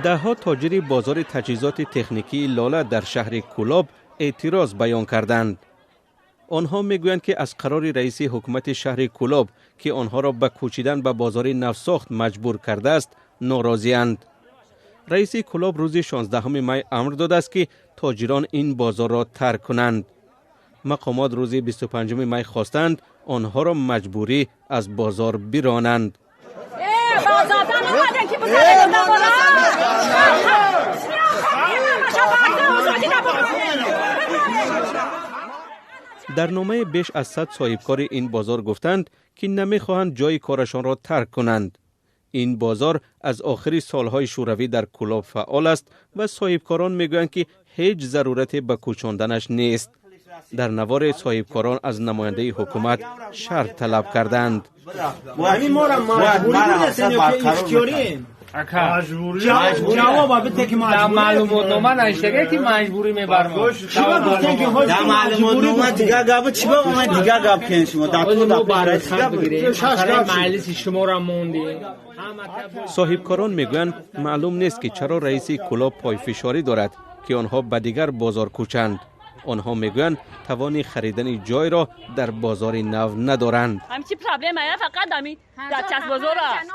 دهها تاجر بازار تجهیزات تکنیکی لاله در شهر کولاب اعتراض بیان کردند. آنها میگویند که از قرار رئیس حکومت شهر کولاب که آنها را به کوچیدن به بازار نوساخت مجبور کرده است ناراضی‌اند. رئیس کولاب روز 16 می امر داده است که تاجران این بازار را ترک کنند. مقامات روز 25 می خواستند آنها را مجبوری از بازار برانند. در نامه بیش از 100 صاحبکار این بازار گفتند که نمیخواهند جای کارشان را ترک کنند. این بازار از آخر سالهای شوروی در کولاب فعال است و صاحبکاران میگویند که هیچ ضرورت به کوچاندنش نیست. در نوار صاحبکاران از نماینده حکومت شرط طلب کردند. جواب بده که معلومات نامه نشته که مجبوری میبرم. شما گفتین که معلومات نامه دیگه گاب چی با من دیگه گاب کن شما داتو برای مجلس شما را موندی. صاحبکاران میگویند معلوم نیست که چرا رئیس کولاب پای فشاری دارد که آنها به دیگر بازار کوچند. آنها میگویند توان خریدن جای را در بازار نو ندارند. همچی پرابلم است فقط امی در چس بازار است.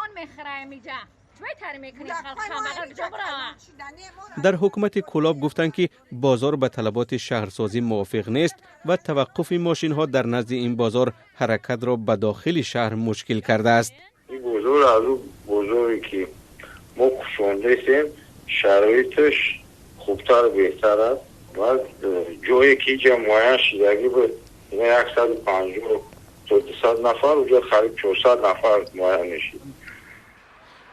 در حکومت کولاب گفتند که بازار به طلبات شهرسازی موافق نیست و توقف ماشین ها در نزد این بازار حرکت را به داخل شهر مشکل کرده است. این بازار از اون بازاری که ما کشانده هستیم شرایطش خوبتر و بهتر است و جایی که جمعیت شدگی بود 150 تا 200 نفر و خرید 400 نفر معین نشید.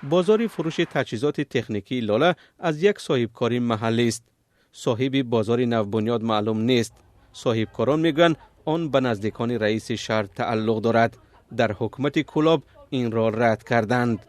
بازار فروش تجهیزات تکنیکی لاله از یک صاحبکاری محلی است. صاحب بازار نوبنیاد معلوم نیست. صاحبکاران میگویند آن به نزدیکان رئیس شهر تعلق دارد. در حکومت کولاب این را رد کردند.